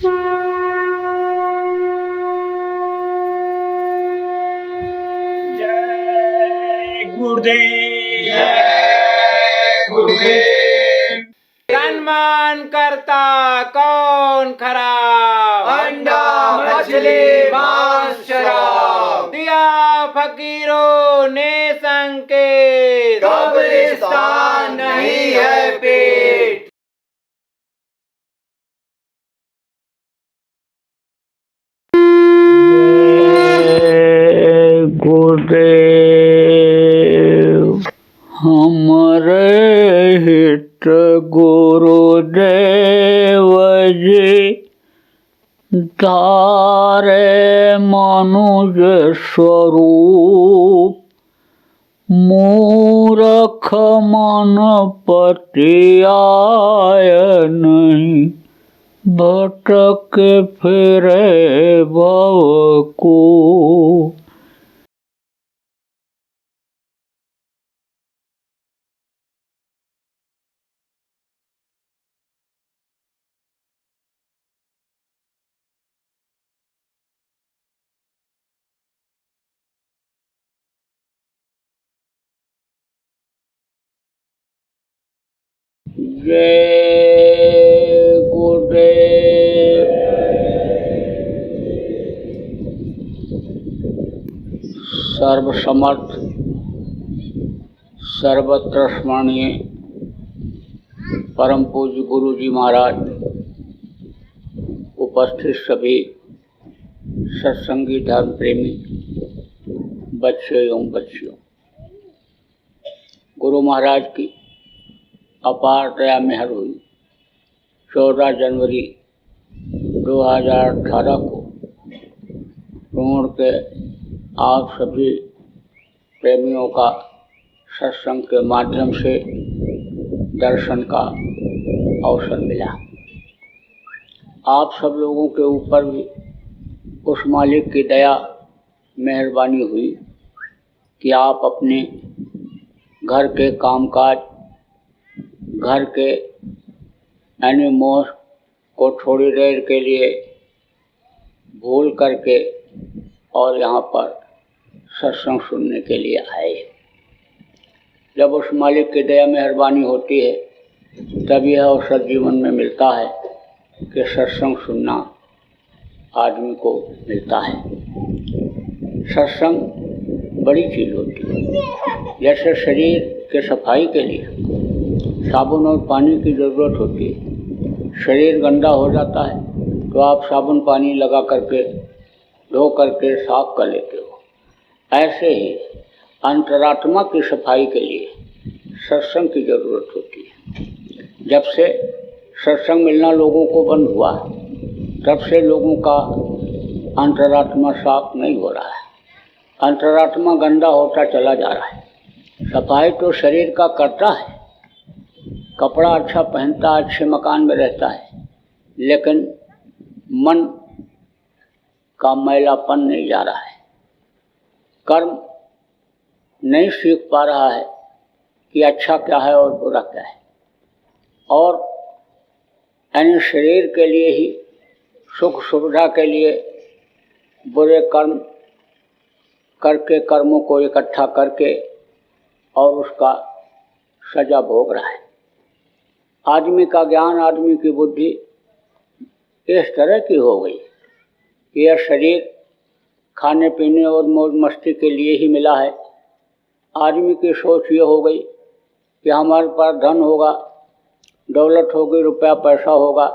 जय गुरुदेव, जय गुरुदेव। सम्मान करता कौन खरा? अंडा मछली मांस शराब, दिया फकीरों ने संकेत, कब्रिस्तान नहीं है पेट। जय गुरुदेव। हमरे हित गुरुदेव जी धारे मनुज स्वरूप, मूरख मन पति आय नहीं, भटक फिरे भव को। जय गुरुदेव। सर्वसमर्थ सर्वत्र स्मरणीय परम पूज्य गुरु जी महाराज, उपस्थित सभी सत्संगी धर्म प्रेमी बच्चे एवं बच्चियों, गुरु महाराज की अपार दया मेहर हुई 14 जनवरी 2018 को पूर्ण के आप सभी प्रेमियों का सत्संग के माध्यम से दर्शन का अवसर मिला। आप सब लोगों के ऊपर भी उस मालिक की दया मेहरबानी हुई कि आप अपने घर के कामकाज, घर के एनिमोस को थोड़ी देर के लिए भूल करके और यहाँ पर सत्संग सुनने के लिए आए। जब उस मालिक की दया मेहरबानी होती है तब यह अवसर जीवन में मिलता है कि सत्संग सुनना आदमी को मिलता है। सत्संग बड़ी चीज़ होती है। जैसे शरीर के सफाई के लिए साबुन और पानी की ज़रूरत होती है। शरीर गंदा हो जाता है तो आप साबुन पानी लगा करके धो करके साफ कर लेते हो। ऐसे ही अंतरात्मा की सफाई के लिए सत्संग की ज़रूरत होती है। जब से सत्संग मिलना लोगों को बंद हुआ तब से लोगों का अंतरात्मा साफ नहीं हो रहा है। अंतरात्मा गंदा होता चला जा रहा है। सफाई तो शरीर का करता है, कपड़ा अच्छा पहनता, अच्छे मकान में रहता है, लेकिन मन का मैलापन नहीं जा रहा है। कर्म नहीं सीख पा रहा है कि अच्छा क्या है और बुरा क्या है, और यानी शरीर के लिए ही, सुख सुविधा के लिए बुरे कर्म करके, कर्मों को इकट्ठा करके और उसका सजा भोग रहा है। आदमी का ज्ञान, आदमी की बुद्धि इस तरह की हो गई कि यह शरीर खाने पीने और मौज मस्ती के लिए ही मिला है। आदमी की सोच ये हो गई कि हमारे पास धन होगा, दौलत होगी, रुपया पैसा होगा,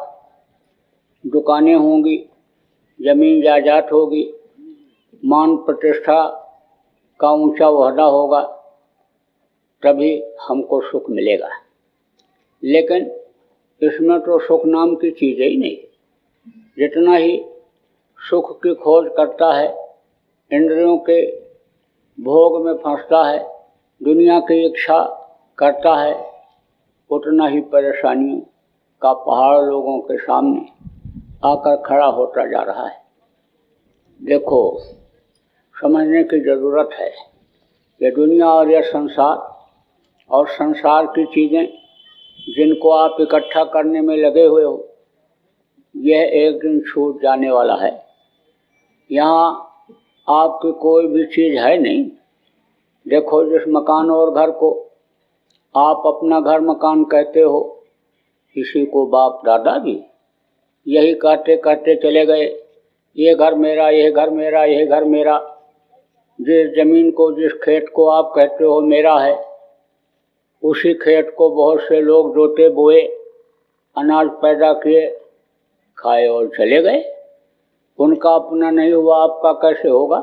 दुकानें होंगी, ज़मीन जायदाद होगी, मान प्रतिष्ठा का ऊंचा ओहदा होगा, तभी हमको सुख मिलेगा। लेकिन इसमें तो सुख नाम की चीज़ ही नहीं। जितना ही सुख की खोज करता है, इंद्रियों के भोग में फंसता है, दुनिया की इच्छा करता है, उतना ही परेशानियों का पहाड़ लोगों के सामने आकर खड़ा होता जा रहा है। देखो, समझने की ज़रूरत है कि दुनिया और यह संसार और संसार की चीज़ें जिनको आप इकट्ठा करने में लगे हुए हो, यह एक दिन छूट जाने वाला है। यहाँ आपकी कोई भी चीज़ है नहीं। देखो, जिस मकान और घर को आप अपना घर मकान कहते हो, इसी को बाप दादा भी यही कहते कहते चले गए, ये घर मेरा, ये घर मेरा, ये घर मेरा। जिस जमीन को, जिस खेत को आप कहते हो मेरा है, उसी खेत को बहुत से लोग जोते बोए, अनाज पैदा किए, खाए और चले गए। उनका अपना नहीं हुआ, आपका कैसे होगा?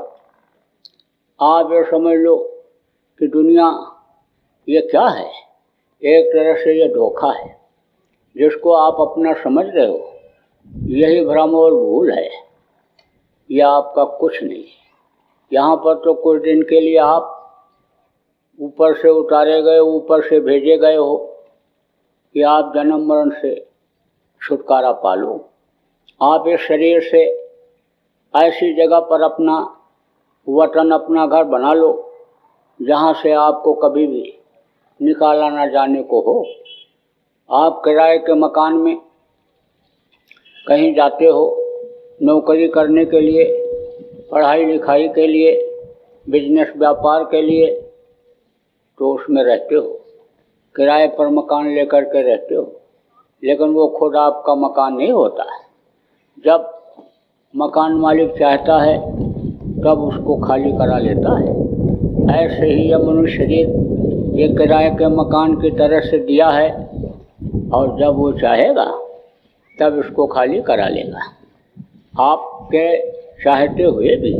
आप ये समझ लो कि दुनिया ये क्या है? एक तरह से ये धोखा है। जिसको आप अपना समझ रहे हो, यही भ्रम और भूल है। यह आपका कुछ नहीं है। यहाँ पर तो कुछ दिन के लिए आप ऊपर से उतारे गए, ऊपर से भेजे गए हो कि आप जन्म मरण से छुटकारा पालो। आप इस शरीर से ऐसी जगह पर अपना वतन, अपना घर बना लो जहाँ से आपको कभी भी निकाला ना जाने को हो। आप किराए के मकान में कहीं जाते हो नौकरी करने के लिए, पढ़ाई लिखाई के लिए, बिजनेस व्यापार के लिए, तो उसमें रहते हो, किराए पर मकान लेकर के रहते हो, लेकिन वो खुद आपका मकान नहीं होता है। जब मकान मालिक चाहता है तब उसको खाली करा लेता है। ऐसे ही यह मनुष्य शरीर ये किराए के मकान की तरह से दिया है, और जब वो चाहेगा तब इसको खाली करा लेगा। आपके चाहते हुए भी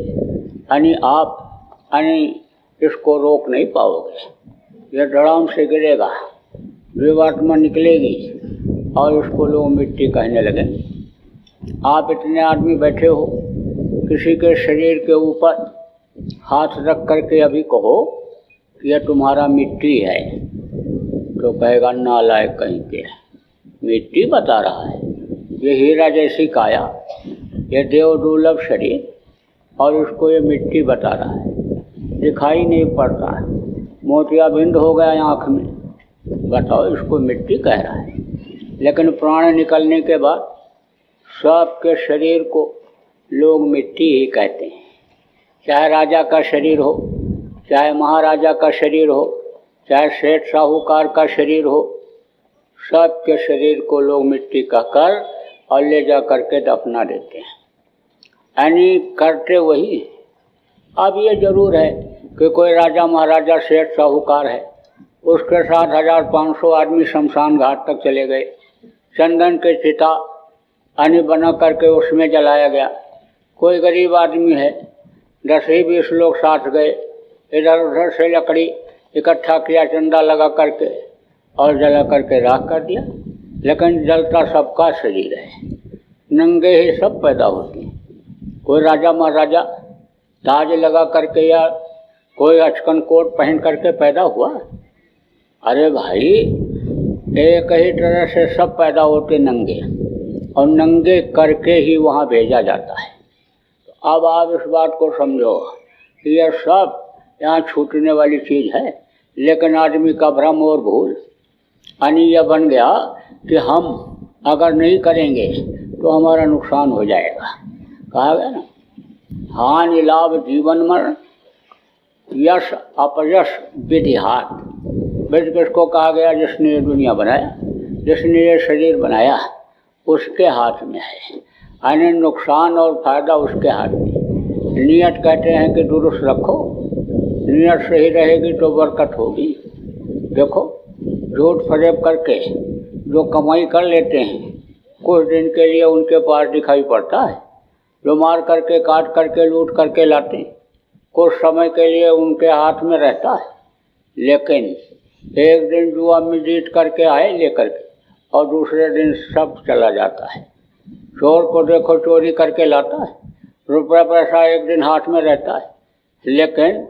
आप इसको रोक नहीं पाओगे। यह धड़ाम से गिरेगा, जीवात्मा निकलेगी और इसको लोग मिट्टी कहने लगे। आप इतने आदमी बैठे हो, किसी के शरीर के ऊपर हाथ रख करके अभी कहो कि यह तुम्हारा मिट्टी है, तो कहेगा नालायक कहीं के, मिट्टी बता रहा है। ये हीरा जैसी काया, ये देव दुर्लभ शरीर, और उसको ये मिट्टी बता रहा है। दिखाई नहीं पड़ता, मोतियाबिंद हो गया आँख में, बताओ इसको मिट्टी कह रहा है। लेकिन प्राण निकलने के बाद सबके शरीर को लोग मिट्टी ही कहते हैं। चाहे राजा का शरीर हो, चाहे महाराजा का शरीर हो, चाहे सेठ साहूकार का शरीर हो, सबके शरीर को लोग मिट्टी कहकर और ले जा करके दफना देते हैं। यानी करते वही। अब ये जरूर है कि कोई राजा महाराजा सेठ साहूकार है, उसके साथ 1500 आदमी शमशान घाट तक चले गए, चंदन के चिता बना करके उसमें जलाया गया। कोई गरीब आदमी है, 10-20 लोग साथ गए, इधर उधर से लकड़ी इकट्ठा किया, चंदा लगा करके और जला करके राख कर दिया। लेकिन जलता सबका शरीर है, नंगे ही सब पैदा होते हैं। कोई राजा महाराजा ताज लगा करके या कोई अचकन कोट पहन करके पैदा हुआ? अरे भाई, एक ही तरह से सब पैदा होते नंगे, और नंगे करके ही वहाँ भेजा जाता है। तो अब आप इस बात को समझो कि यह सब यहाँ छूटने वाली चीज़ है। लेकिन आदमी का भ्रम और भूल यह बन गया कि हम अगर नहीं करेंगे तो हमारा नुकसान हो जाएगा। कहा गया ना, हानि लाभ जीवन मरण, यश अपयश विधि हाथ। विधि किसको कहा गया? जिसने ये दुनिया बनाया, जिसने ये शरीर बनाया, उसके हाथ में है। यानी नुकसान और फायदा उसके हाथ में। नियत कहते हैं कि दुरुस्त रखो, नियत सही रहेगी तो बरकत होगी। देखो, झूठ फरेब करके जो कमाई कर लेते हैं, कुछ दिन के लिए उनके पास दिखाई पड़ता है। जो मार करके, काट करके, लूट करके लाते हैं, कुछ समय के लिए उनके हाथ में रहता है। लेकिन एक दिन जुआ में जीत करके आए लेकर के, और दूसरे दिन सब चला जाता है। चोर को देखो, चोरी करके लाता है, रुपया पैसा एक दिन हाथ में रहता है, लेकिन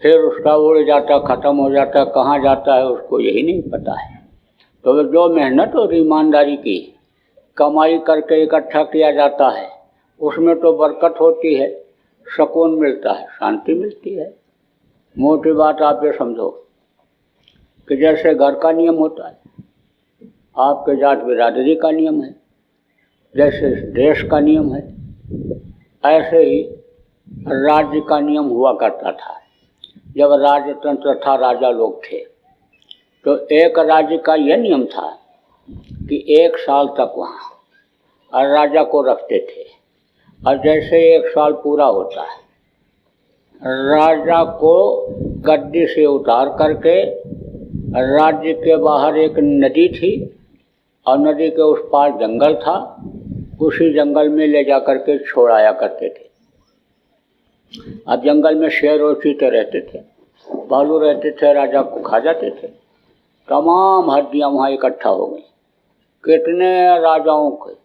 फिर उसका उड़ जाता, ख़त्म हो जाता, कहाँ जाता है उसको यही नहीं पता है। तो जो मेहनत और ईमानदारी की कमाई करके इकट्ठा किया जाता है, उसमें तो बरकत होती है, सुकून मिलता है, शांति मिलती है। मोटी बात आप ये समझो कि जैसे घर का नियम होता है, आपके जात बिरादरी का नियम है। जैसे देश का नियम है, ऐसे ही राज्य का नियम हुआ करता था। जब राजतंत्र था, राजा लोग थे, तो एक राज्य का यह नियम था कि 1 साल तक वहाँ राजा को रखते थे, और जैसे 1 साल पूरा होता है, राजा को गद्दी से उतार करके राज्य के बाहर एक नदी थी, और नदी के उस पार जंगल था, उसी जंगल में ले जा करके छोड़ाया करते थे। अब जंगल में शेर और चीते रहते थे, भालू रहते थे, राजा को खा जाते थे। तमाम हड्डियाँ वहाँ इकट्ठा हो गई, कितने राजाओं की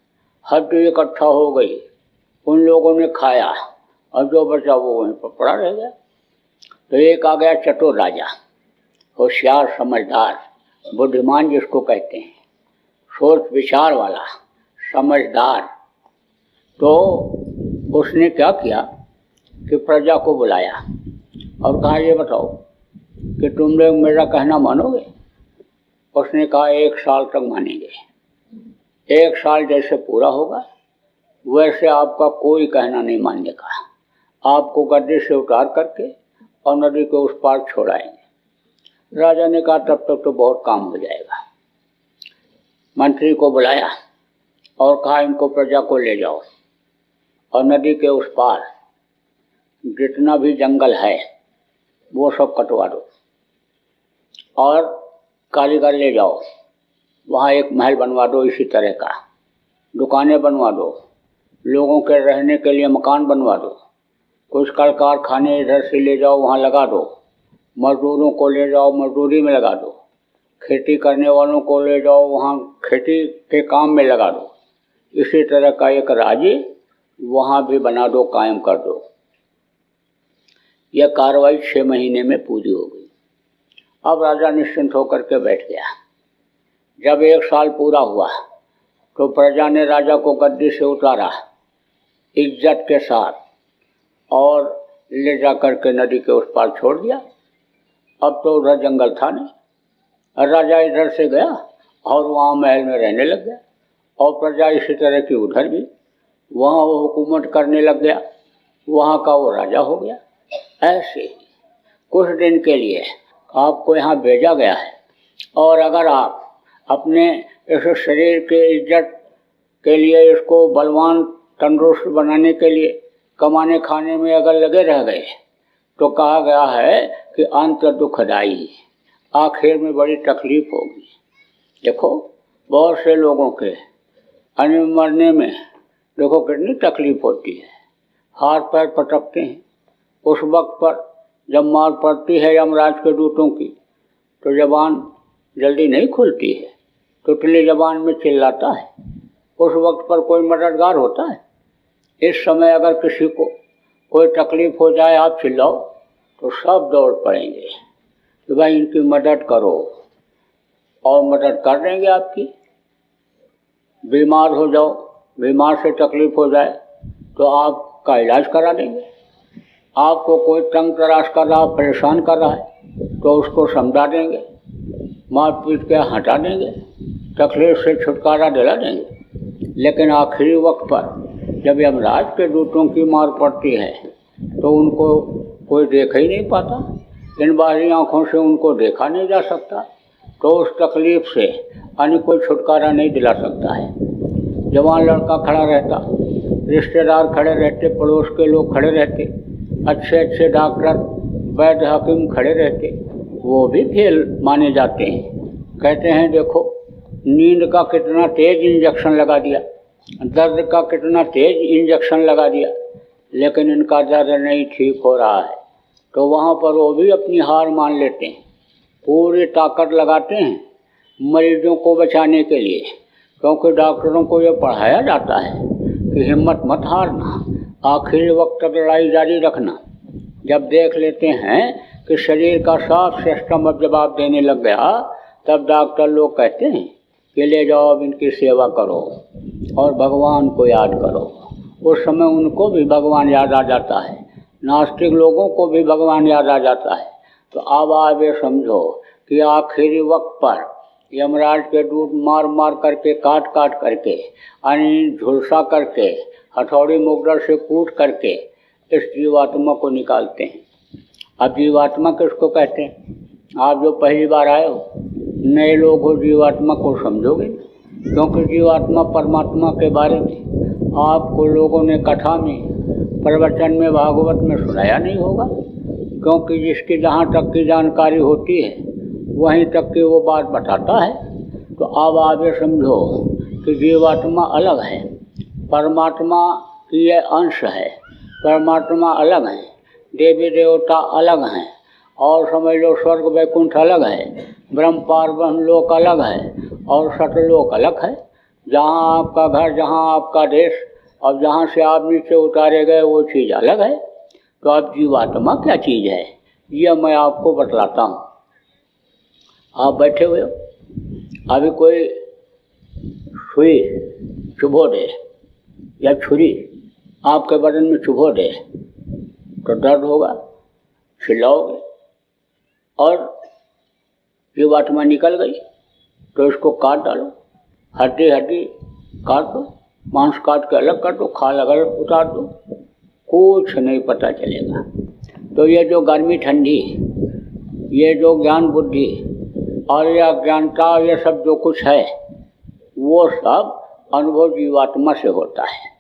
हड्डी इकट्ठा हो गई, उन लोगों ने खाया, और जो बचा वो वहीं पर पड़ा रह गया। तो एक आ गया चतुर राजा, होशियार, समझदार, बुद्धिमान जिसको कहते हैं, सोच विचार वाला, समझदार। तो उसने क्या किया कि प्रजा को बुलाया और कहा, ये बताओ कि तुम लोग मेरा कहना मानोगे? उसने कहा 1 साल तक मानेंगे। 1 साल जैसे पूरा होगा वैसे आपका कोई कहना नहीं मानने का, आपको गद्दी से उतार करके और नदी के उस पार छोड़ाएंगे। राजा ने कहा तब तक तो बहुत काम हो जाएगा। मंत्री को बुलाया और कहा, इनको प्रजा को ले जाओ और नदी के उस पार जितना भी जंगल है वो सब कटवा दो, और कारीगर ले जाओ, वहाँ एक महल बनवा दो, इसी तरह का दुकानें बनवा दो, लोगों के रहने के लिए मकान बनवा दो, कुछ कल कारखाने इधर से ले जाओ वहाँ लगा दो, मजदूरों को ले जाओ मजदूरी में लगा दो, खेती करने वालों को ले जाओ वहाँ खेती के काम में लगा दो। इसी तरह का एक राज्य वहाँ भी बना दो, कायम कर दो। यह कार्रवाई 6 महीने में पूरी हो गई। अब राजा निश्चिंत होकर के बैठ गया। जब 1 साल पूरा हुआ तो प्रजा ने राजा को गद्दी से उतारा इज्जत के साथ और ले जा कर के नदी के उस पार छोड़ दिया। अब तो उधर जंगल था नहीं, और राजा इधर से गया और वहाँ महल में रहने लग गया, और प्रजा इसी तरह की उधर भी, वहाँ वो हुकूमत करने लग गया, वहाँ का वो राजा हो गया। ऐसे ही कुछ दिन के लिए आपको यहाँ भेजा गया है, और अगर आप अपने इस शरीर के इज्जत के लिए, इसको बलवान तंदुरुस्त बनाने के लिए कमाने खाने में अगर लगे रह गए तो कहा गया है कि अंत दुखदाई, आखिर में बड़ी तकलीफ होगी। देखो बहुत से लोगों के मरने में देखो कितनी तकलीफ होती है, हाथ पैर पटकते हैं। उस वक्त पर जब मार पड़ती है यमराज के दूतों की तो जबान जल्दी नहीं खुलती है, टुटली जबान में चिल्लाता है। उस वक्त पर कोई मददगार होता है? इस समय अगर किसी को कोई तकलीफ हो जाए, आप चिल्लाओ तो सब दौड़ पड़ेंगे कि भाई इनकी मदद करो, और मदद कर देंगे आपकी। बीमार हो जाओ, बीमार से तकलीफ हो जाए तो आपका इलाज करा देंगे। आपको कोई तंग तराश कर रहा, परेशान कर रहा है तो उसको समझा देंगे, मार पीट के हटा देंगे, तकलीफ से छुटकारा दिला देंगे। लेकिन आखिरी वक्त पर जब यमराज के दूतों की मार पड़ती है तो उनको कोई देख ही नहीं पाता, इन बाहरी आँखों से उनको देखा नहीं जा सकता, तो उस तकलीफ से अन्य कोई छुटकारा नहीं दिला सकता है। जवान लड़का खड़ा रहता, रिश्तेदार खड़े रहते, पड़ोस के लोग खड़े रहते, अच्छे अच्छे डॉक्टर वैद्य हकीम खड़े रहते, वो भी फेल माने जाते हैं। कहते हैं देखो नींद का कितना तेज इंजेक्शन लगा दिया, दर्द का कितना तेज इंजेक्शन लगा दिया, लेकिन इनका दर्द नहीं ठीक हो रहा है, तो वहाँ पर वो भी अपनी हार मान लेते हैं, पूरी ताकत लगाते हैं मरीजों को बचाने के लिए। क्योंकि डॉक्टरों को ये पढ़ाया जाता है कि हिम्मत मत हारना, आखिरी वक्त तक लड़ाई जारी रखना। जब देख लेते हैं कि शरीर का साफ सिस्टम अब जवाब देने लग गया, तब डॉक्टर लोग कहते हैं कि ले जाओ अब इनकी सेवा करो और भगवान को याद करो। उस समय उनको भी भगवान याद आ जाता है, नास्तिक लोगों को भी भगवान याद आ जाता है। तो अब आप ये समझो कि आखिरी वक्त पर यमराज के दूत मार मार करके, काट काट करके, यानी झुलसा करके, हथौड़ी मुगदर से कूट करके इस जीवात्मा को निकालते हैं। अब जीवात्मा किसको कहते हैं? आप जो पहली बार आए हो, नए लोग हो, जीवात्मा को समझोगे, क्योंकि जीवात्मा परमात्मा के बारे में आपको लोगों ने कथा में, प्रवचन में, भागवत में सुनाया नहीं होगा, क्योंकि जिसकी जहाँ तक की जानकारी होती है वहीं तक की वो बात बताता है। तो अब आप ये समझो कि जीवात्मा अलग है, परमात्मा की ये अंश है, परमात्मा अलग है, देवी देवता अलग हैं, और समझ लो स्वर्ग वैकुंठ अलग है, ब्रह्म पार्वण लोक अलग है, और सतलोक अलग है। जहाँ आपका घर, जहाँ आपका देश, और जहाँ से आप नीचे उतारे गए वो चीज़ अलग है। तो अब जीवात्मा क्या चीज़ है ये मैं आपको बतलाता हूँ। आप बैठे हुए हो, अभी कोई सुई चुभो दे या छुरी आपके बदन में चुभो दे तो दर्द होगा, चिल्लाओगे, और जीवात्मा निकल गई तो इसको काट डालो, हड्डी हड्डी काट दो, मांस काट के अलग कर दो, खाल अगर उतार दो, कुछ नहीं पता चलेगा। तो ये जो गर्मी ठंडी, ये जो ज्ञान बुद्धि और यह अज्ञानता, ये सब जो कुछ है वो सब अनुभव जीवात्मा से होता है।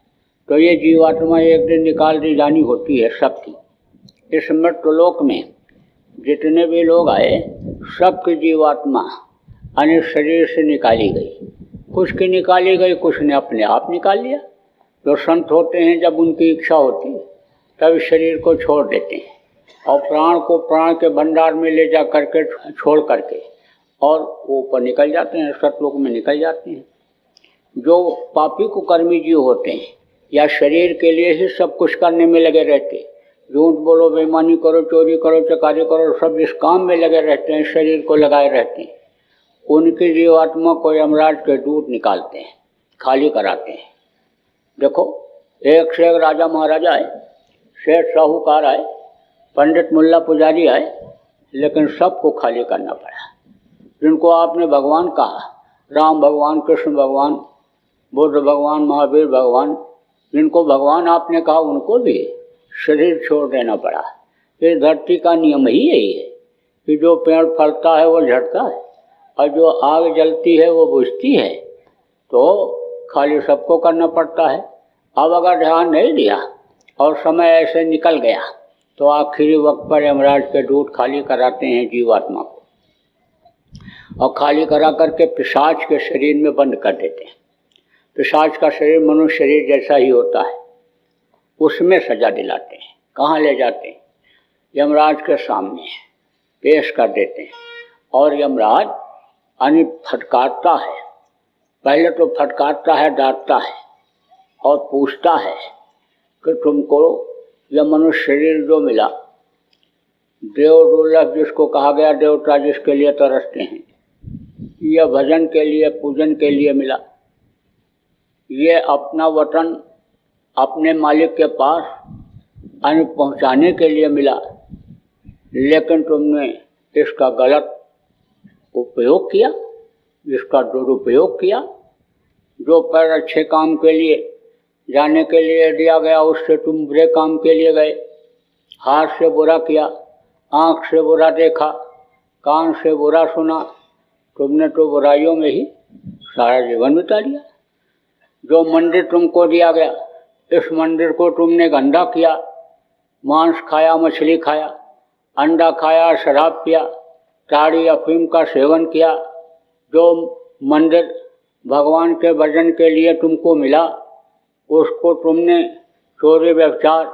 तो ये जीवात्मा एक दिन निकाल दी जानी होती है सबकी। इस मृत्युलोक में जितने भी लोग आए सबकी जीवात्मा अन्य शरीर से निकाली गई, कुछ की निकाली गई, कुछ ने अपने आप निकाल लिया। जो संत होते हैं जब उनकी इच्छा होती है तब शरीर को छोड़ देते हैं और प्राण को प्राण के भंडार में ले जा करके छोड़ करके और ऊपर निकल जाते हैं, सतलोक में निकल जाते हैं। जो पापी कुकर्मी जीव होते हैं या शरीर के लिए ही सब कुछ करने में लगे रहते, झूठ बोलो, बेईमानी करो, चोरी करो, चकारी करो, सब इस काम में लगे रहते हैं, शरीर को लगाए रहते हैं, उनकी जीवात्मा को यमराज के दूत निकालते हैं, खाली कराते हैं। देखो, एक से एक राजा महाराजा आए, सेठ साहूकार आए, पंडित मुल्ला पुजारी आए, लेकिन सबको खाली करना पड़ा। जिनको आपने भगवान कहा, राम भगवान, कृष्ण भगवान, बुद्ध भगवान, महावीर भगवान, जिनको भगवान आपने कहा उनको भी शरीर छोड़ देना पड़ा। इस धरती का नियम ही यही है कि जो पेड़ फलता है वो झड़ता है और जो आग जलती है वो बुझती है। तो खाली सबको करना पड़ता है। अब अगर ध्यान नहीं दिया और समय ऐसे निकल गया तो आखिरी वक्त पर यमराज के दूत खाली कराते हैं जीवात्मा को, और खाली करा करके पिशाच के शरीर में बंद कर देते हैं। पिशाच का शरीर मनुष्य शरीर जैसा ही होता है, उसमें सजा दिलाते हैं। कहाँ ले जाते हैं? यमराज के सामने पेश कर देते हैं और यमराज यानी फटकारता है। पहले तो फटकारता है, डांटता है और पूछता है कि तुमको यह मनुष्य शरीर जो मिला, देव दुर्लभ जिसको कहा गया, देवता जिसके लिए तरसते हैं, यह भजन के लिए, पूजन के लिए मिला, ये अपना वतन अपने मालिक के पास यानी पहुँचाने के लिए मिला, लेकिन तुमने इसका गलत उपयोग किया, इसका दुरुपयोग किया। जो पैर अच्छे काम के लिए जाने के लिए दिया गया उससे तुम बुरे काम के लिए गए, हाथ से बुरा किया, आँख से बुरा देखा, कान से बुरा सुना, तुमने तो बुराइयों में ही सारा जीवन बिता लिया। जो मंदिर तुमको दिया गया, इस मंदिर को तुमने गंदा किया, मांस खाया, मछली खाया, अंडा खाया, शराब पिया, ताड़ी अफीम का सेवन किया। जो मंदिर भगवान के भजन के लिए तुमको मिला उसको तुमने चोरी व्यभिचार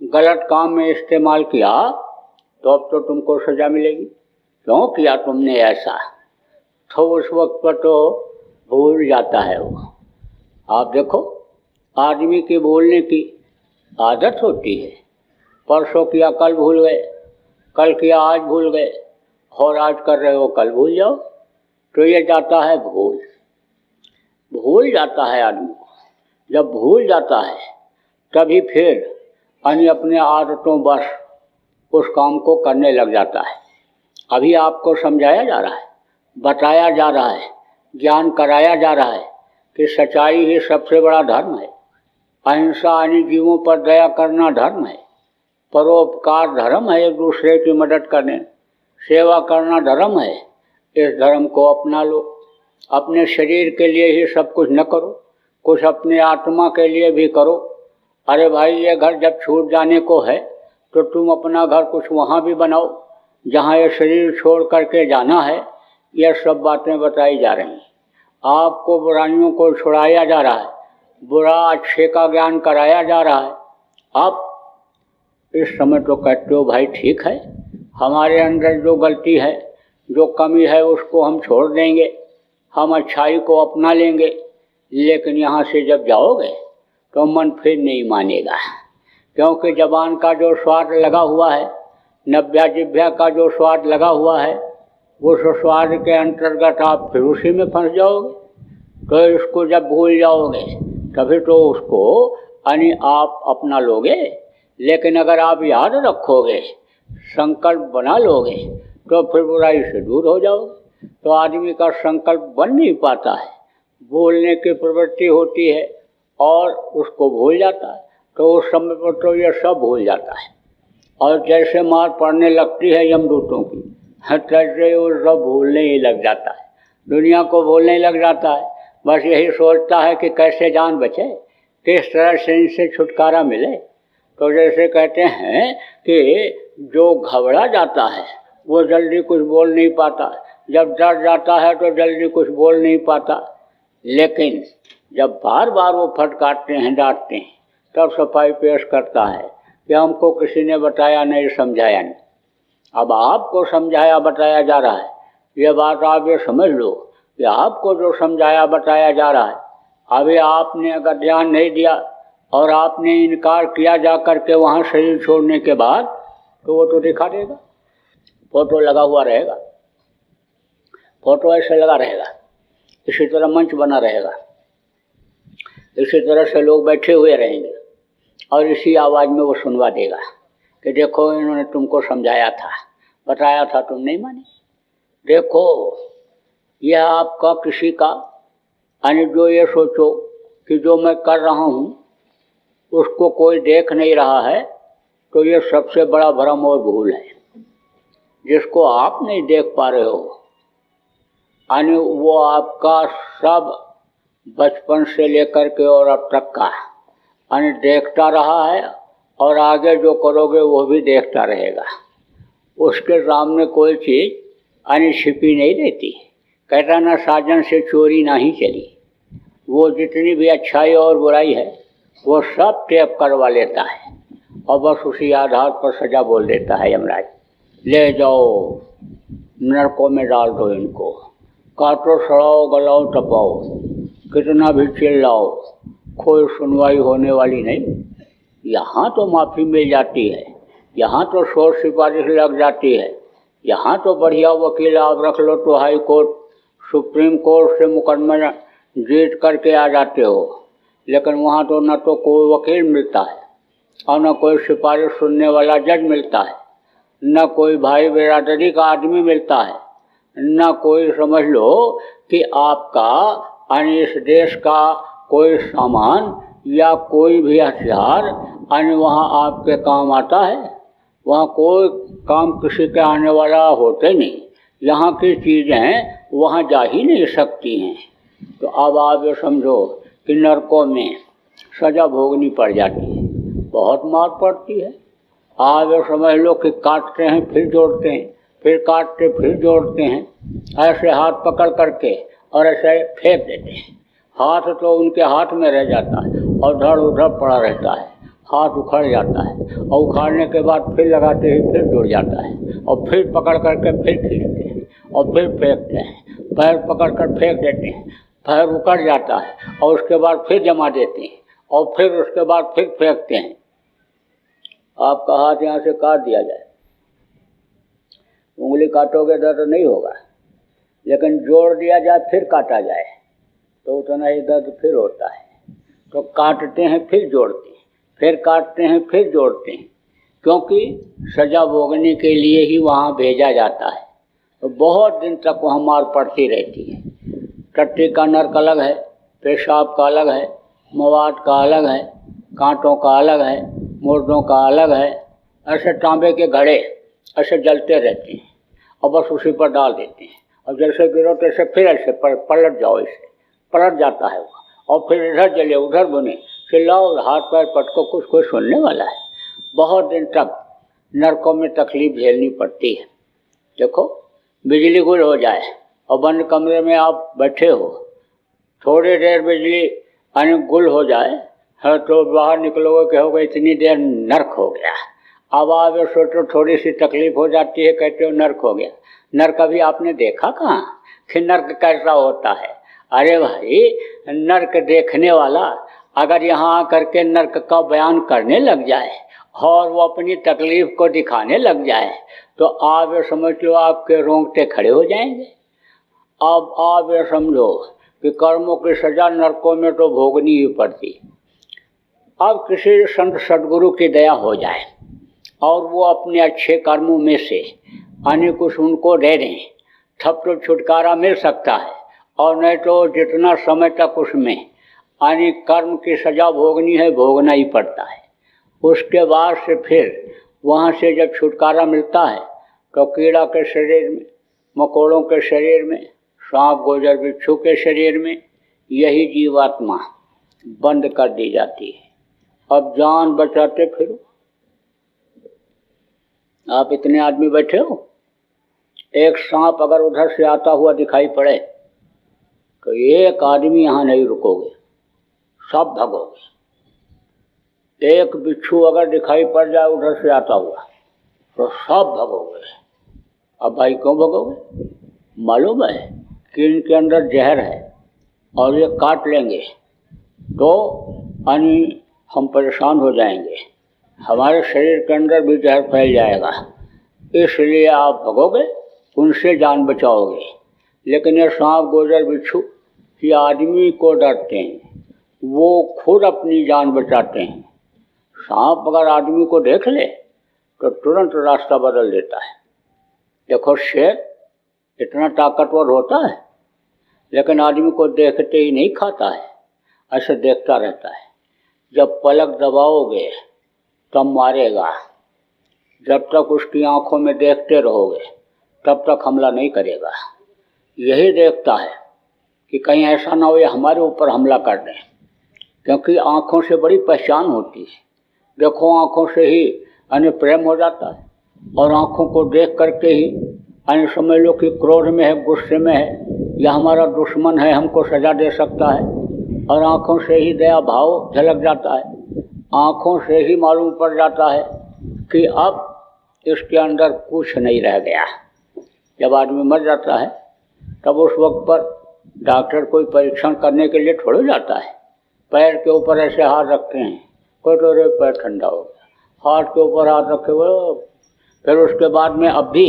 गलत काम में इस्तेमाल किया, तो अब तो तुमको सजा मिलेगी। क्यों किया तुमने ऐसा? तो उस वक्त पर तो भूल जाता है वो। आप देखो, आदमी की बोलने की आदत होती है। परसों किया कल भूल गए, कल किया आज भूल गए, और आज कर रहे हो कल भूल जाओ, तो ये जाता है भूल जाता है आदमी को। जब भूल जाता है तभी फिर अन्य अपने आदतों बस उस काम को करने लग जाता है। अभी आपको समझाया जा रहा है, बताया जा रहा है, ज्ञान कराया जा रहा है कि सच्चाई ही सबसे बड़ा धर्म है। अहिंसा अन्य जीवों पर दया करना धर्म है। परोपकार धर्म है, एक दूसरे की मदद करने, सेवा करना धर्म है। इस धर्म को अपना लो। अपने शरीर के लिए ही सब कुछ न करो, कुछ अपने आत्मा के लिए भी करो। अरे भाई, ये घर जब छूट जाने को है तो तुम अपना घर कुछ वहाँ भी बनाओ जहाँ ये शरीर छोड़ करके जाना है। यह सब बातें बताई जा रही हैं। आपको बुराइयों को छुड़ाया जा रहा है, बुरा अच्छे का ज्ञान कराया जा रहा है। आप इस समय तो कहते हो भाई ठीक है, हमारे अंदर जो गलती है, जो कमी है, उसको हम छोड़ देंगे, हम अच्छाई को अपना लेंगे। लेकिन यहाँ से जब जाओगे तो मन फिर नहीं मानेगा, क्योंकि जबान का जो स्वाद लगा हुआ है, नब्या जिभ्या का जो स्वाद लगा हुआ है, उस स्वाद के अंतर्गत आप फिर उसी में फंस जाओगे। तो इसको जब भूल जाओगे तभी तो उसको आप अपना लोगे। लेकिन अगर आप याद रखोगे, संकल्प बना लोगे, तो फिर बुराई से दूर हो जाओगे। तो आदमी का संकल्प बन नहीं पाता है, बोलने की प्रवृत्ति होती है और उसको भूल जाता है। तो उस समय पर तो यह सब भूल जाता है। और जैसे मार पड़ने लगती है यमदूतों की, तैसे वो सब भूलने ही लग जाता है, दुनिया को भूलने लग जाता है। बस यही सोचता है कि कैसे जान बचे, किस तरह से इनसे छुटकारा मिले। तो जैसे कहते हैं कि जो घबरा जाता है वो जल्दी कुछ बोल नहीं पाता, जब डर जाता है तो जल्दी कुछ बोल नहीं पाता। लेकिन जब बार बार वो फटकारते हैं, डांटते हैं, तब सफाई पेश करता है कि हमको किसी ने बताया नहीं, समझाया नहीं। अब आपको समझाया बताया जा रहा है, ये बात आप ये समझ लो कि आपको जो समझाया बताया जा रहा है, अभी आपने अगर ध्यान नहीं दिया और आपने इनकार किया जा कर के वहाँ शरीर छोड़ने के बाद, तो वो तो दिखा देगा, फोटो लगा हुआ रहेगा, फोटो ऐसे लगा रहेगा, इसी तरह मंच बना रहेगा, इसी तरह से लोग बैठे हुए रहेंगे और इसी आवाज़ में वो सुनवा देगा कि देखो इन्होंने तुमको समझाया था, बताया था, तुम नहीं माने। देखो यह आपका किसी का यानी जो ये सोचो कि जो मैं कर रहा हूँ उसको कोई देख नहीं रहा है, तो ये सबसे बड़ा भ्रम और भूल है। जिसको आप नहीं देख पा रहे हो, यानी वो आपका सब बचपन से लेकर के और अब तक का यानी देखता रहा है, और आगे जो करोगे वो भी देखता रहेगा। उसके सामने कोई चीज़ यानी छिपी नहीं रहती। कहता ना साजन से चोरी नहीं चली। वो जितनी भी अच्छाई और बुराई है वो सब टेप करवा लेता है और बस उसी आधार पर सजा बोल देता है यमराज, ले जाओ नरकों में डाल दो इनको, काटो, सड़ाओ, गलाओ, तपाओ, कितना भी चिल्लाओ, कोई सुनवाई होने वाली नहीं। यहाँ तो माफ़ी मिल जाती है, यहाँ तो शोर सिफारिश लग जाती है, यहाँ तो बढ़िया वकील आप रख लो तो हाई कोर्ट, सुप्रीम कोर्ट से मुकदमा जीत करके आ जाते हो। लेकिन वहाँ तो न तो कोई वकील मिलता है और न कोई सिफारिश सुनने वाला जज मिलता है, न कोई भाई बिरादरी का आदमी मिलता है, न कोई समझ लो कि आपका यानी इस देश का कोई सामान या कोई भी हथियार यानी वहाँ आपके काम आता है। वहाँ कोई काम किसी के आने वाला होते नहीं। यहाँ की चीज़ें वहाँ जा ही नहीं सकती हैं। तो अब आप ये समझो कि नरकों में सज़ा भोगनी पड़ जाती है, बहुत मार पड़ती है। आप ये समझ लो कि काटते हैं फिर जोड़ते हैं, फिर काटते फिर जोड़ते हैं, ऐसे हाथ पकड़ करके और ऐसे फेंक देते हैं। हाथ तो उनके हाथ में रह जाता है और धड़ उधड़ पड़ा रहता है, हाथ उखड़ जाता है और उखाड़ने के बाद फिर लगाते ही फिर जुड़ जाता है और फिर पकड़ करके फिर खींचते हैं और फिर फेंकते हैं, पैर पकड़ कर फेंक देते हैं, पैर उखड़ जाता है और उसके बाद फिर जमा देते हैं और फिर उसके बाद फिर फेंकते हैं। आपका हाथ यहाँ से काट दिया जाए, उंगली काटोगे दर्द नहीं होगा, लेकिन जोड़ दिया जाए फिर काटा जाए तो उतना ही दर्द फिर होता है। तो काटते हैं फिर जोड़ते हैं, फिर काटते हैं फिर जोड़ते हैं, क्योंकि सज़ा भोगने के लिए ही वहाँ भेजा जाता है। तो बहुत दिन तक वहाँ मार पड़ती रहती है। टट्टी का नर्क अलग है, पेशाब का अलग है, मवाद का अलग है, कांटों का अलग है, मुर्दों का अलग है। ऐसे तांबे के घड़े ऐसे जलते रहते हैं और बस उसी पर डाल देते हैं और जैसे गिरो तैसे फिर ऐसे पलट जाओ, इससे पलट जाता है वो और फिर इधर जले उधर बुने, चिल्लाओ, हाथ पैर पटको, कुछ कोई सुनने वाला है। बहुत दिन तक नरकों में तकलीफ झेलनी पड़ती है। देखो, बिजली गुल हो जाए और बंद कमरे में आप बैठे हो, थोड़ी देर बिजली गुल हो जाए है तो बाहर निकलोगे, कहोगे इतनी देर नर्क हो गया। अब आप सोचो थोड़ी सी तकलीफ हो जाती है, कहते हो नर्क हो गया। नर्क अभी आपने देखा कहाँ कि नर्क कैसा होता है? अरे भाई, नर्क देखने वाला अगर यहाँ आकर के नर्क का बयान करने लग जाए और वो अपनी तकलीफ को दिखाने लग जाए तो आप ये समझ लो आपके रोंगटे खड़े हो जाएंगे। अब आप ये समझो कि कर्मों की सजा नरकों में तो भोगनी ही पड़ती। अब किसी संत सद्गुरु की दया हो जाए और वो अपने अच्छे कर्मों में से कुछ उनको दे दें, तब तो छुटकारा मिल सकता है, और नहीं तो जितना समय तक उसमें कर्म की सजा भोगनी है भोगना ही पड़ता है। उसके बाद से फिर वहाँ से जब छुटकारा मिलता है तो कीड़ा के शरीर में, मकोड़ों के शरीर में, सांप गोजर बिच्छू के शरीर में यही जीवात्मा बंद कर दी जाती है। अब जान बचाते फिरो। आप इतने आदमी बैठे हो, एक सांप अगर उधर से आता हुआ दिखाई पड़े तो एक आदमी यहाँ नहीं रुकोगे, सब भगोगे। एक बिच्छू अगर दिखाई पड़ जाए उधर से आता हुआ तो सब भगोगे। अब भाई क्यों भगोगे? मालूम है कि इनके अंदर जहर है और ये काट लेंगे तो हम परेशान हो जाएंगे, हमारे शरीर के अंदर भी जहर फैल जाएगा, इसलिए आप भगोगे, उनसे जान बचाओगे। लेकिन ये सांप गोजर बिच्छू ये आदमी को डरते हैं, वो खुद अपनी जान बचाते हैं। सांप अगर आदमी को देख ले तो तुरंत रास्ता बदल देता है। देखो, शेर इतना ताकतवर होता है लेकिन आदमी को देखते ही नहीं खाता है, ऐसे देखता रहता है। जब पलक दबाओगे तब मारेगा, जब तक उसकी आंखों में देखते रहोगे तब तक हमला नहीं करेगा। यही देखता है कि कहीं ऐसा ना हो ये हमारे ऊपर हमला कर दें, क्योंकि आंखों से बड़ी पहचान होती है। देखो, आंखों से ही प्रेम हो जाता है और आंखों को देख करके ही समझ लो कि क्रोध में है, गुस्से में है, या हमारा दुश्मन है, हमको सजा दे सकता है। और आंखों से ही दया भाव झलक जाता है, आंखों से ही मालूम पड़ जाता है कि अब इसके अंदर कुछ नहीं रह गया। जब आदमी मर जाता है तब उस वक्त पर डॉक्टर कोई परीक्षण करने के लिए थोड़ा जाता है, पैर के ऊपर ऐसे हाथ रखते हैं, कोई तो रे पैर ठंडा हो गया, हाथ के ऊपर हाथ रखे हुए। फिर उसके बाद में अब भी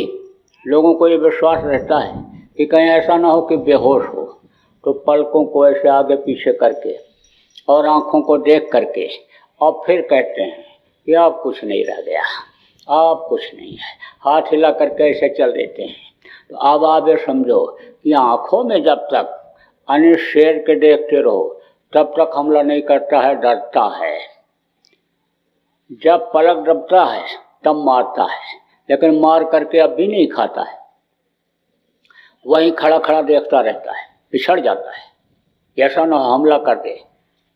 लोगों को ये विश्वास रहता है कि कहीं ऐसा ना हो कि बेहोश हो, तो पलकों को ऐसे आगे पीछे करके और आँखों को देख करके और फिर कहते हैं कि अब कुछ नहीं रह गया, अब कुछ नहीं है, हाथ हिला करके ऐसे चल देते हैं। तो अब आप ये समझो कि आँखों में जब तक शेर के देखते रहो तब तक हमला नहीं करता है, डरता है। जब पलक दबता है तब मारता है, लेकिन मार करके अब भी नहीं खाता है, वहीं खड़ा खड़ा देखता रहता है, पिछड़ जाता है, ऐसा ना हमला कर दे।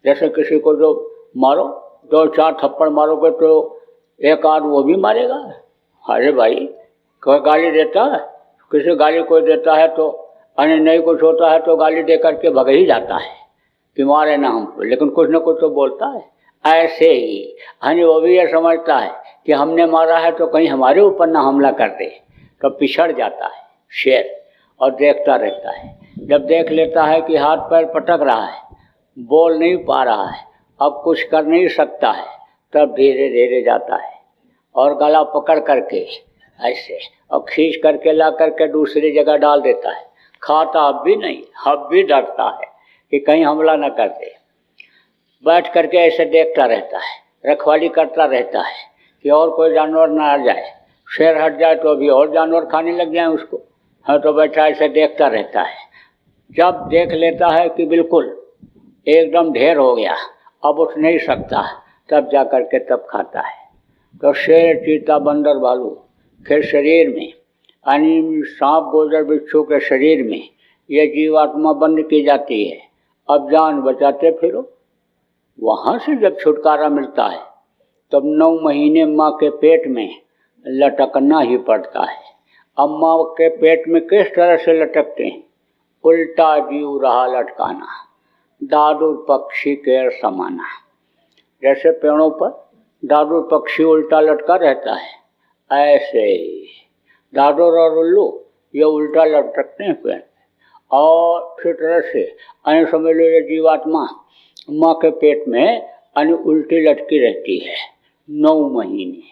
जैसे किसी को जो मारो, 2-4 थप्पड़ मारोगे तो एक आध वो भी मारेगा। अरे भाई, कोई गाली देता है, किसी गाली कोई देता है तो नहीं कुछ होता है तो गाली दे करके भग ही जाता है कि मारे ना हमको, लेकिन कुछ ना कुछ तो बोलता है। ऐसे ही वो भी ये समझता है कि हमने मारा है तो कहीं हमारे ऊपर ना हमला कर दे, तो पिछड़ जाता है शेर और देखता रहता है। जब देख लेता है कि हाथ पैर पटक रहा है, बोल नहीं पा रहा है, अब कुछ कर नहीं सकता है, तब धीरे धीरे जाता है और गला पकड़ करके ऐसे और खींच करके ला करके दूसरी जगह डाल देता है। खाता अब भी नहीं, अब भी डरता है कि कहीं हमला न कर दे। बैठ करके ऐसे देखता रहता है, रखवाली करता रहता है कि और कोई जानवर ना आ जाए, शेर हट जाए तो अभी और जानवर खाने लग जाए उसको। हाँ, तो बच्चा ऐसे देखता रहता है। जब देख लेता है कि बिल्कुल एकदम ढेर हो गया, अब उठ नहीं सकता, तब जा कर के तब खाता है। तो शेर, चीता, बंदर, भालू के शरीर में, यानी सांप, गोजर, बिच्छू के शरीर में ये जीवात्मा बंद की जाती है। अब जान बचाते फिरो। वहाँ से जब छुटकारा मिलता है तब 9 महीने माँ के पेट में लटकना ही पड़ता है। अब माँ के पेट में किस तरह से लटकते हैं? उल्टा जीव रहा लटकाना, दादू पक्षी के समाना। जैसे पेड़ों पर दादू पक्षी उल्टा लटका रहता है, ऐसे दादूर और उल्लू ये उल्टा लटकते हैं पेड़। और इसी तरह से अन्य समझ लो ये जीवात्मा माँ के पेट में अन्य उल्टी लटकी रहती है 9 महीने।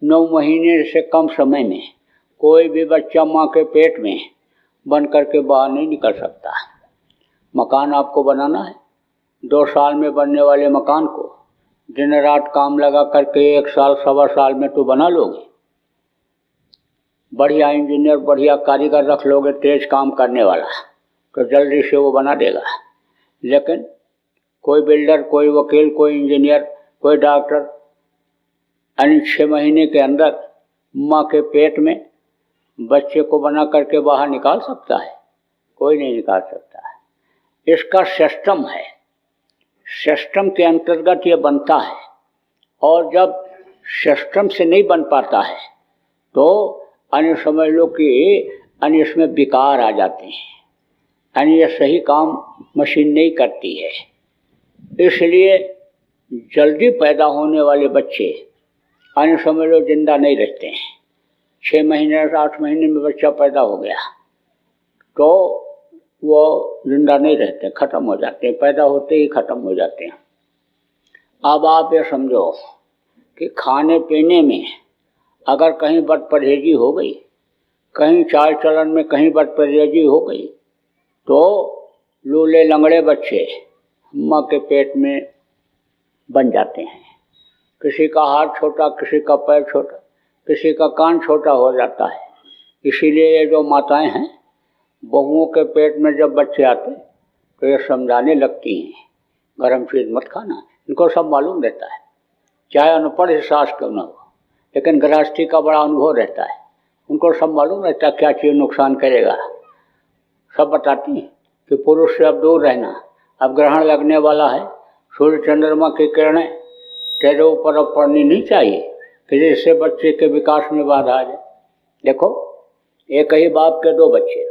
9 महीने से कम समय में कोई भी बच्चा माँ के पेट में बन करके बाहर नहीं निकल सकता। मकान आपको बनाना है, 2 साल में बनने वाले मकान को दिन रात काम लगा करके 1 साल, 1.25 साल में तो बना लोगे। बढ़िया इंजीनियर, बढ़िया कारीगर रख लोगे, तेज काम करने वाला, तो जल्दी से वो बना देगा। लेकिन कोई बिल्डर, कोई वकील, कोई इंजीनियर, कोई डॉक्टर यानी 6 महीने के अंदर माँ के पेट में बच्चे को बना करके बाहर निकाल सकता है? कोई नहीं निकाल सकता है। इसका सिस्टम है, सिस्टम के अंतर्गत ये बनता है। और जब सिस्टम से नहीं बन पाता है तो अन्य समझ लो कि अन्य इसमें विकार आ जाते हैं, यानी ये सही काम मशीन नहीं करती है। इसलिए जल्दी पैदा होने वाले बच्चे अन्य समझ लो जिंदा नहीं रहते हैं। 6 महीने से 8 महीने में बच्चा पैदा हो गया तो वो जिंदा नहीं रहते, ख़त्म हो जाते हैं, पैदा होते ही ख़त्म हो जाते हैं। अब आप ये समझो कि खाने पीने में अगर कहीं बदपरहेजी हो गई, कहीं चाल चलन में कहीं बदपरहेजी हो गई, तो लूले लंगड़े बच्चे माँ के पेट में बन जाते हैं। किसी का हाथ छोटा, किसी का पैर छोटा, किसी का कान छोटा हो जाता है। इसीलिए ये जो माताएं हैं, बहुओं के पेट में जब बच्चे आते तो ये समझाने लगती हैं गरम चीज़ मत खाना। इनको सब मालूम रहता है, चाहे अनपढ़ ही सास क्यों न हो, लेकिन गृहस्थी का बड़ा अनुभव रहता है। उनको सब मालूम रहता है क्या चीज़ नुकसान करेगा। सब बताती हैं कि पुरुष से अब दूर रहना, अब ग्रहण लगने वाला है, सूर्य चंद्रमा की किरणें तेरे ऊपर अब पड़नी नहीं चाहिए कि जिससे बच्चे के विकास में बाधा आ जाए। देखो, एक ही बाप के 2 बच्चे,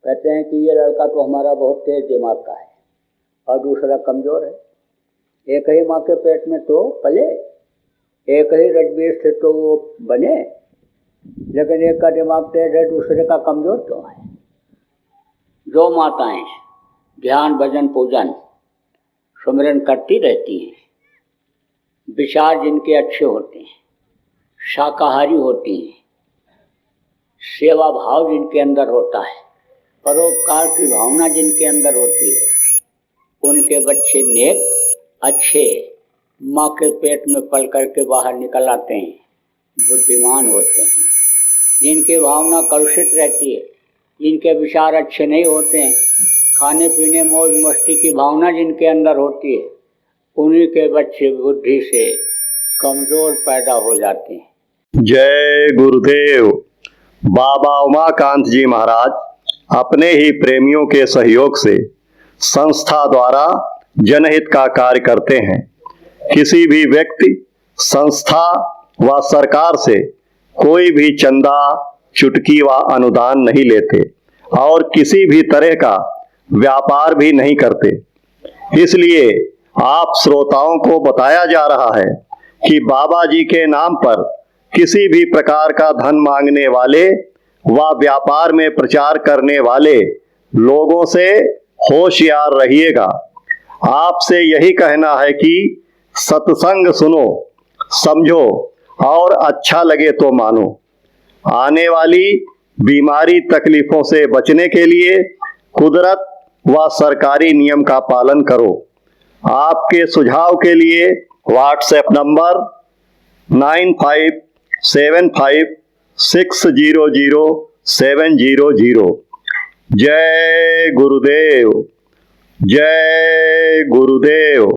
कहते हैं कि ये लड़का तो हमारा बहुत तेज दिमाग का है और दूसरा कमज़ोर है। एक ही माँ के पेट में तो पले, एक ही रजबीर से तो वो बने, लेकिन एक का दिमाग तेज है, दूसरे का कमज़ोर क्यों है? जो माताएं ध्यान, भजन, पूजन, सुमिरन करती रहती हैं, विचार जिनके अच्छे होते हैं, शाकाहारी होती हैं, सेवा भाव जिनके अंदर होता है, परोपकार की भावना जिनके अंदर होती है, उनके बच्चे नेक, अच्छे, माँ के पेट में पल करके बाहर निकल आते हैं, बुद्धिमान होते हैं। जिनकी भावना कलुषित रहती है, जिनके विचार अच्छे नहीं होते हैं, खाने पीने, मौज मस्ती की भावना जिनके अंदर होती है, उन्हीं के बच्चे बुद्धि से कमज़ोर पैदा हो जाते हैं। जय गुरुदेव। बाबा उमाकांत जी महाराज अपने ही प्रेमियों के सहयोग से संस्था द्वारा जनहित का कार्य करते हैं। किसी भी व्यक्ति, संस्था व सरकार से कोई भी चंदा, चुटकी व अनुदान नहीं लेते और किसी भी तरह का व्यापार भी नहीं करते। इसलिए आप श्रोताओं को बताया जा रहा है कि बाबा जी के नाम पर किसी भी प्रकार का धन मांगने वाले व व्यापार में प्रचार करने वाले लोगों से होशियार रहिएगा। आपसे यही कहना है कि सत्संग सुनो, समझो और अच्छा लगे तो मानो। आने वाली बीमारी, तकलीफों से बचने के लिए कुदरत व सरकारी नियम का पालन करो। आपके सुझाव के लिए व्हाट्सएप नंबर 95756006 700। जय गुरुदेव, जय गुरुदेव।